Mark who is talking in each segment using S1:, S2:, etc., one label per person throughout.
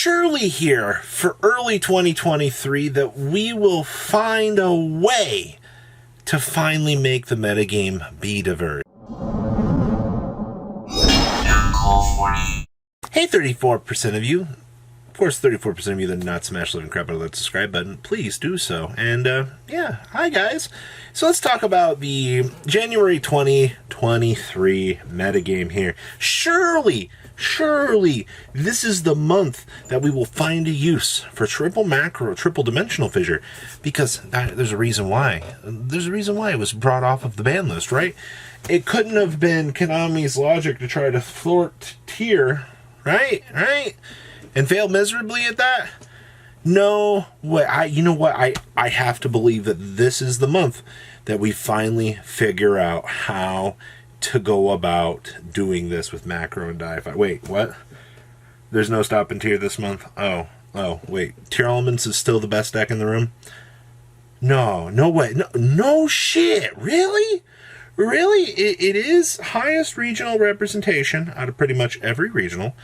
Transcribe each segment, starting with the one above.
S1: surely here for early 2023 that we will find a way to finally make the metagame be diverse. Hey, 34% of you. Of course, 34% of you that did not smash the living crap out of that subscribe button, please do so. And, yeah, hi guys. So let's talk about the January 2023 metagame here. Surely, this is the month that we will find a use for triple macro, triple dimensional fissure, because there's a reason why. There's a reason why it was brought off of the ban list, right? It couldn't have been Konami's logic to try to thwart tier, right? And fail miserably at that? No way. You know what? I have to believe that this is the month that we finally figure out how to go about doing this with macro and Deified. Wait, what? There's no stop and tier this month? Oh, wait. Tearlaments is still the best deck in the room? No way. No shit. Really? It is highest regional representation out of pretty much every regional.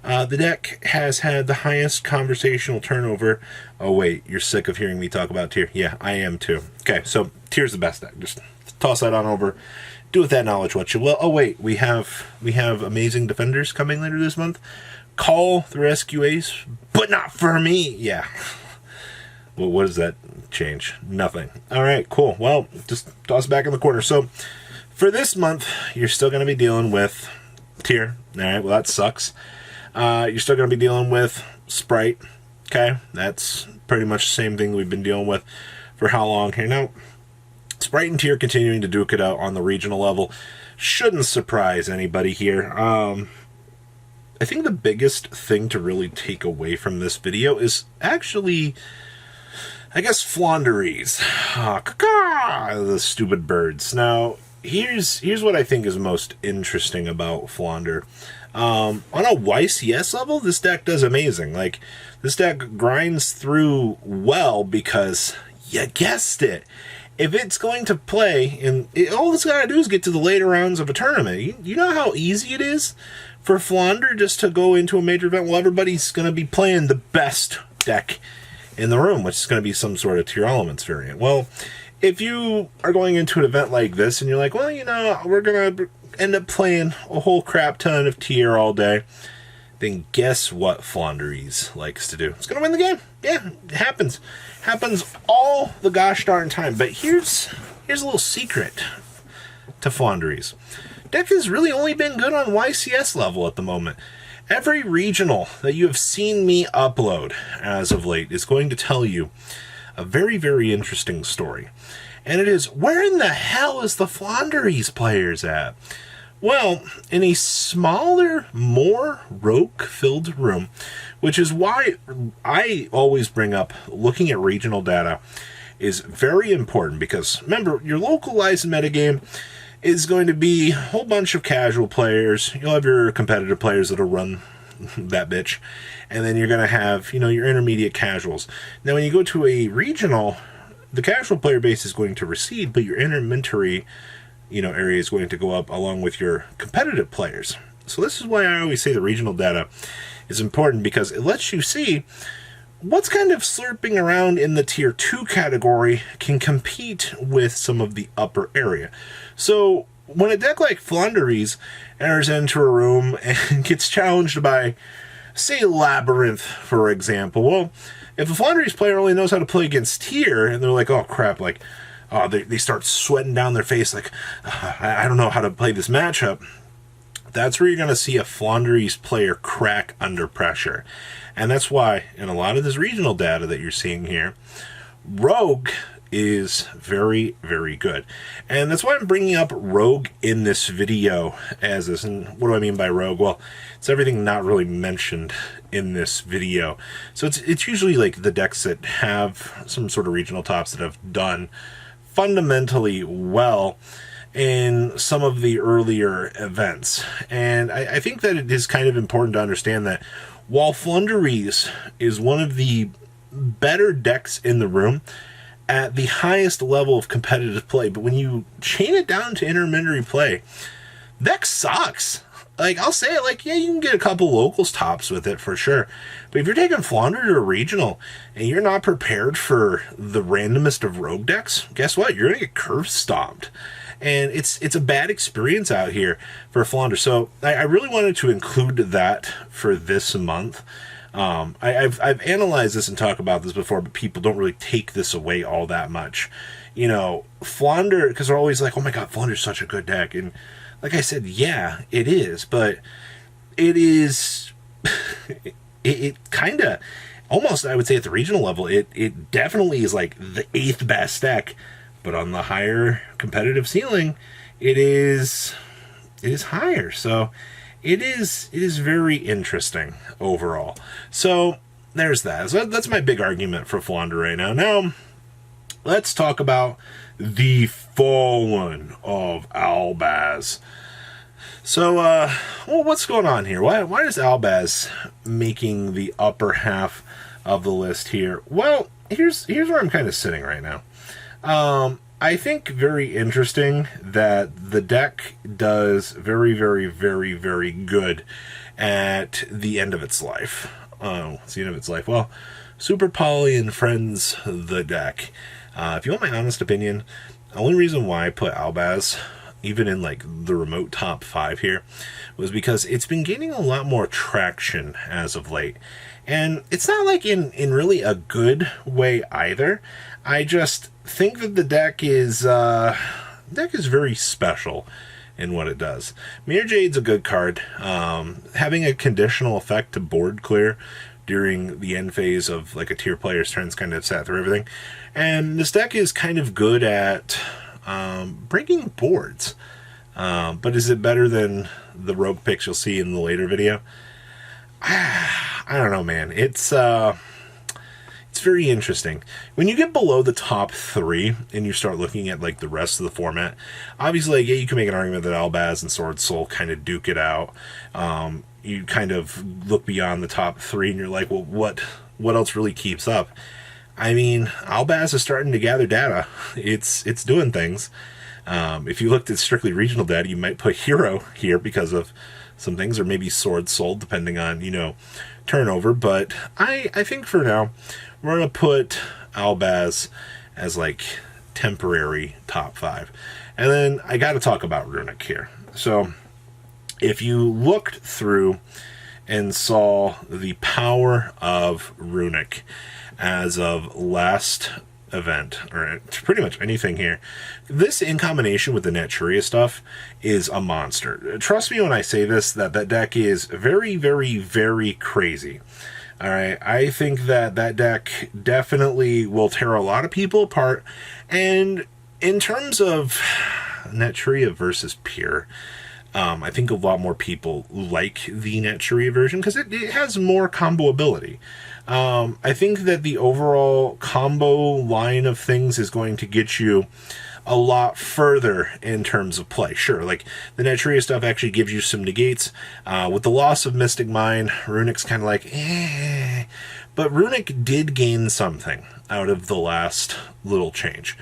S1: The deck has had the highest conversational turnover. Oh, wait, you're sick of hearing me talk about tier. Yeah, I am too. Okay, so tier's the best deck. Just toss that on over. Do with that knowledge what you will. Oh, wait, we have amazing defenders coming later this month. Call the Rescue Ace, but not for me. Yeah. Well, what does that change? Nothing. All right, cool. Well, just toss it back in the corner. So for this month, you're still going to be dealing with tier. All right, well, that sucks. You're still going to be dealing with Sprite. Okay, that's pretty much the same thing we've been dealing with for how long here now. Sprite and tier continuing to duke it out on the regional level shouldn't surprise anybody here. I think the biggest thing to really take away from this video is actually, I guess, Floowandereeze. The stupid birds. Now, here's what I think is most interesting about Floowander. On a YCS level, this deck does amazing. Like, this deck grinds through well because, you guessed it, if it's going to play, and all it's got to do is get to the later rounds of a tournament. You know how easy it is for Floowander just to go into a major event? Well, everybody's going to be playing the best deck in the room, which is going to be some sort of Tearlaments variant. Well, if you are going into an event like this and you're like, well, you know, we're going to end up playing a whole crap ton of tier all day, then guess what Floowandereeze likes to do? It's going to win the game. Yeah, it happens. Happens all the gosh darn time. But here's a little secret to Floowandereeze. Deck has really only been good on YCS level at the moment. Every regional that you have seen me upload as of late is going to tell you a very, very interesting story. And it is, where in the hell is the Floowandereeze players at? Well, in a smaller, more rogue-filled room, which is why I always bring up looking at regional data is very important, because remember, your localized metagame is going to be a whole bunch of casual players. You'll have your competitive players that'll run that bitch, and then you're going to have, you know, your intermediate casuals. Now, when you go to a regional, the casual player base is going to recede, but your intermediary, you know, area is going to go up along with your competitive players. So this is why I always say the regional data is important, because it lets you see what's kind of slurping around in the tier 2 category can compete with some of the upper area. So when a deck like Floowandereeze enters into a room and gets challenged by, say, Labyrinth, for example, well, if a Floowandereeze player only knows how to play against tier, and they're like, oh crap, like, they start sweating down their face, like, I don't know how to play this matchup, that's where you're going to see a Floowandereeze player crack under pressure. And that's why, in a lot of this regional data that you're seeing here, Rogue is very, very good. And that's why I'm bringing up Rogue in this video as this. And what do I mean by Rogue? Well, it's everything not really mentioned in this video. So it's usually like the decks that have some sort of regional tops that have done fundamentally well in some of the earlier events. And I think that it is kind of important to understand that while Floowandereeze is one of the better decks in the room at the highest level of competitive play, but when you chain it down to intermediary play, deck sucks. like, I'll say it, like, yeah, you can get a couple locals tops with it for sure. But if you're taking Flounder to a regional and you're not prepared for the randomest of rogue decks, guess what? You're going to get curve stomped. And it's a bad experience out here for Flounder. So I really wanted to include that for this month. I've analyzed this and talked about this before, but people don't really take this away all that much. You know, Flounder, because they're always like, oh my god, Flounder's such a good deck. And like I said, yeah, it is, but it is, it kind of, almost, I would say at the regional level, it definitely is like the 8th best deck, but on the higher competitive ceiling, it is higher. So it is very interesting overall. So there's that. So that's my big argument for Flounder right now. Now, let's talk about the Fallen of Albaz. So, well, what's going on here? Why is Albaz making the upper half of the list here? Well, here's where I'm kind of sitting right now. I think very interesting that the deck does very, very, very, very good at the end of its life. Oh, it's the end of its life. Well, Super Poly and Friends, the deck. If you want my honest opinion, the only reason why I put Albaz even in like the remote top 5 here was because it's been gaining a lot more traction as of late. And it's not like in really a good way either. I just think that the deck is very special in what it does. Mirror Jade's a good card. Having a conditional effect to board clear during the end phase of like a tier player's turns kind of sat through everything. And this deck is kind of good at breaking boards. But is it better than the rogue picks you'll see in the later video? I don't know, man. It's very interesting. When you get below the top 3 and you start looking at like the rest of the format, obviously, like, yeah, you can make an argument that Albaz and Sword Soul kind of duke it out. You kind of look beyond the top 3 and you're like, well, what else really keeps up? I mean, Albaz is starting to gather data. It's doing things. If you looked at strictly regional data, you might put Hero here because of some things, or maybe Sword Soul, depending on, you know, turnover. But I think for now, we're going to put Albaz as like temporary top 5. And then I got to talk about Runick here. So if you looked through and saw the power of Runick as of last event, or pretty much anything here, this in combination with the Naturia stuff is a monster. Trust me when I say this, that deck is very, very, very crazy. Alright, I think that deck definitely will tear a lot of people apart. And in terms of Naturia versus Pure, I think a lot more people like the Naturia version because it has more combo ability. I think that the overall combo line of things is going to get you a lot further in terms of play. Sure, like the Naturia stuff actually gives you some negates. With the loss of Mystic Mine, Runick's kind of like, eh. But Runick did gain something out of the last little change.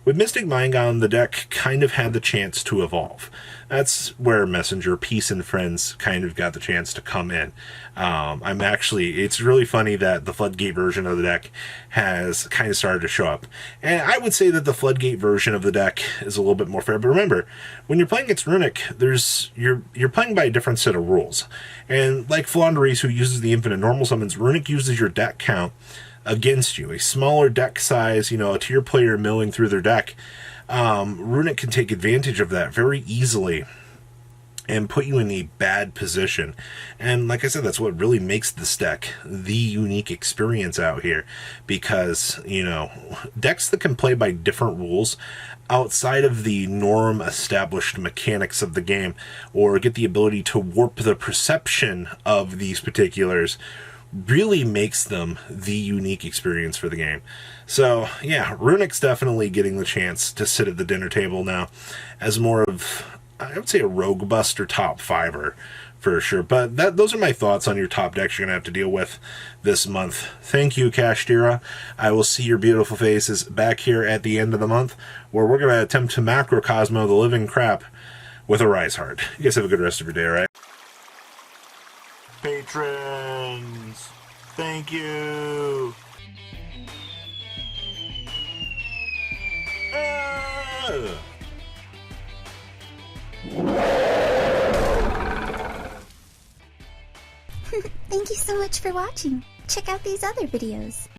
S1: With Mystic Mine gone, the deck kind of had the chance to evolve. That's where Messenger, Peace, and Friends kind of got the chance to come in. It's really funny that the Floodgate version of the deck has kind of started to show up. And I would say that the Floodgate version of the deck is a little bit more fair. But remember, when you're playing against Runick, you're playing by a different set of rules. And like Floowandereeze, who uses the infinite normal summons, Runick uses your deck count against you. A smaller deck size, a tier player milling through their deck. Runick can take advantage of that very easily and put you in a bad position. And like I said, that's what really makes this deck the unique experience out here. Because, decks that can play by different rules outside of the norm established mechanics of the game, or get the ability to warp the perception of these particulars, really makes them the unique experience for the game. So, yeah, Runick's definitely getting the chance to sit at the dinner table now as more of, I would say, a rogue buster top 5er for sure. But those are my thoughts on your top decks you're going to have to deal with this month. Thank you, Kashtira. I will see your beautiful faces back here at the end of the month, where we're going to attempt to macrocosmo the living crap with a Rise Heart. You guys have a good rest of your day, all right? Patrons, thank you.
S2: Thank you so much for watching. Check out these other videos.